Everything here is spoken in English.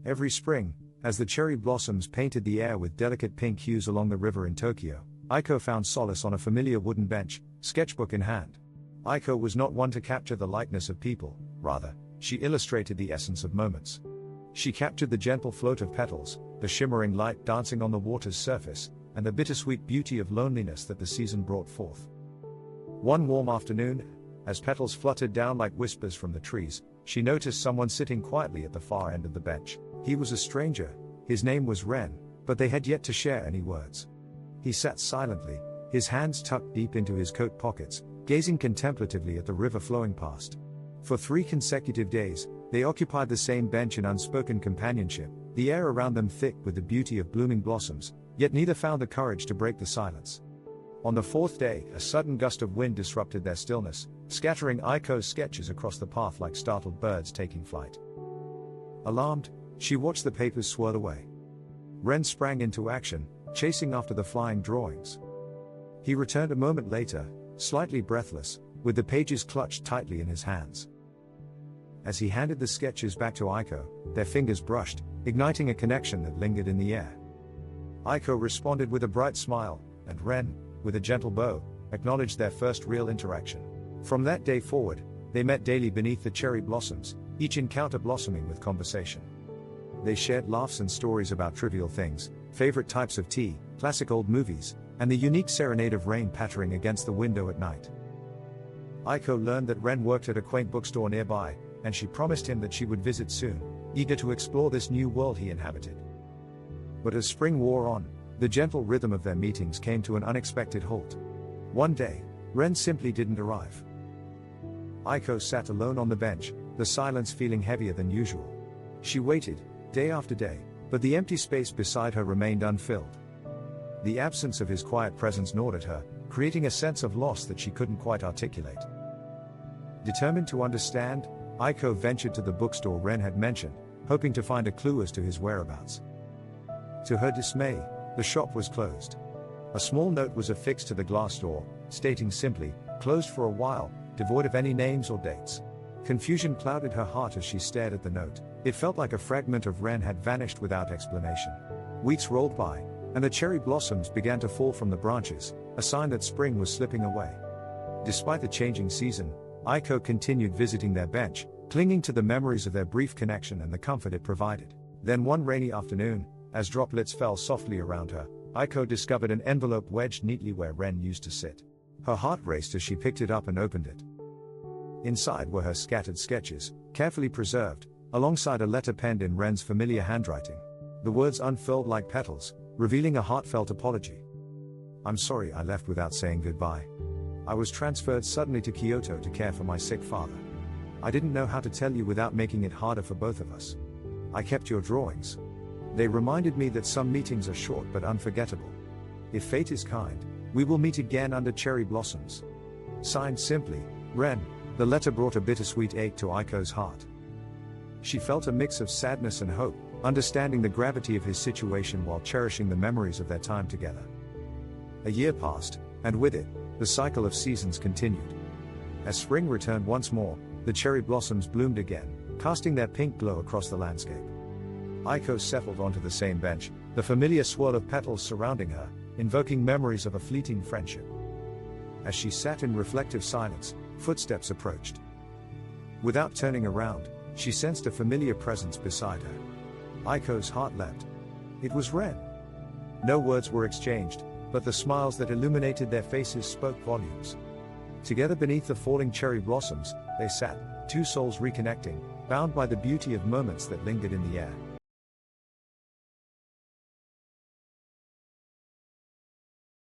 Every spring, as the cherry blossoms painted the air with delicate pink hues along the river in Tokyo, Aiko found solace on a familiar wooden bench, sketchbook in hand. Aiko was not one to capture the likeness of people, rather, she illustrated the essence of moments. She captured the gentle float of petals, the shimmering light dancing on the water's surface, and the bittersweet beauty of loneliness that the season brought forth. One warm afternoon, as petals fluttered down like whispers from the trees, she noticed someone sitting quietly at the far end of the bench. He was a stranger, his name was Ren, but they had yet to share any words. He sat silently, his hands tucked deep into his coat pockets, gazing contemplatively at the river flowing past. For 3 consecutive days, they occupied the same bench in unspoken companionship, the air around them thick with the beauty of blooming blossoms, yet neither found the courage to break the silence. On the 4th day, a sudden gust of wind disrupted their stillness, scattering Aiko's sketches across the path like startled birds taking flight. Alarmed, she watched the papers swirl away. Ren sprang into action, chasing after the flying drawings. He returned a moment later, slightly breathless, with the pages clutched tightly in his hands. As he handed the sketches back to Aiko, their fingers brushed, igniting a connection that lingered in the air. Aiko responded with a bright smile, and Ren, with a gentle bow, acknowledged their first real interaction. From that day forward, they met daily beneath the cherry blossoms, each encounter blossoming with conversation. They shared laughs and stories about trivial things, favorite types of tea, classic old movies, and the unique serenade of rain pattering against the window at night. Aiko learned that Ren worked at a quaint bookstore nearby, and she promised him that she would visit soon, eager to explore this new world he inhabited. But as spring wore on, the gentle rhythm of their meetings came to an unexpected halt. One day, Ren simply didn't arrive. Aiko sat alone on the bench, the silence feeling heavier than usual. She waited, day after day, but the empty space beside her remained unfilled. The absence of his quiet presence gnawed at her, creating a sense of loss that she couldn't quite articulate. Determined to understand, Aiko ventured to the bookstore Ren had mentioned, hoping to find a clue as to his whereabouts. To her dismay, the shop was closed. A small note was affixed to the glass door, stating simply, "Closed for a while, devoid of any names or dates." Confusion clouded her heart as she stared at the note. It felt like a fragment of Ren had vanished without explanation. Weeks rolled by, and the cherry blossoms began to fall from the branches, a sign that spring was slipping away. Despite the changing season, Aiko continued visiting their bench, clinging to the memories of their brief connection and the comfort it provided. Then one rainy afternoon, as droplets fell softly around her, Aiko discovered an envelope wedged neatly where Ren used to sit. Her heart raced as she picked it up and opened it. Inside were her scattered sketches, carefully preserved, alongside a letter penned in Ren's familiar handwriting. The words unfurled like petals, revealing a heartfelt apology. "I'm sorry I left without saying goodbye. I was transferred suddenly to Kyoto to care for my sick father. I didn't know how to tell you without making it harder for both of us. I kept your drawings. They reminded me that some meetings are short but unforgettable. If fate is kind, we will meet again under cherry blossoms. Signed simply, Ren." The letter brought a bittersweet ache to Aiko's heart. She felt a mix of sadness and hope, understanding the gravity of his situation while cherishing the memories of their time together. A year passed, and with it, the cycle of seasons continued. As spring returned once more, the cherry blossoms bloomed again, casting their pink glow across the landscape. Aiko settled onto the same bench, the familiar swirl of petals surrounding her, invoking memories of a fleeting friendship. As she sat in reflective silence, footsteps approached. Without turning around, she sensed a familiar presence beside her. Aiko's heart leapt. It was Ren. No words were exchanged, but the smiles that illuminated their faces spoke volumes. Together beneath the falling cherry blossoms, they sat, 2 souls reconnecting, bound by the beauty of moments that lingered in the air.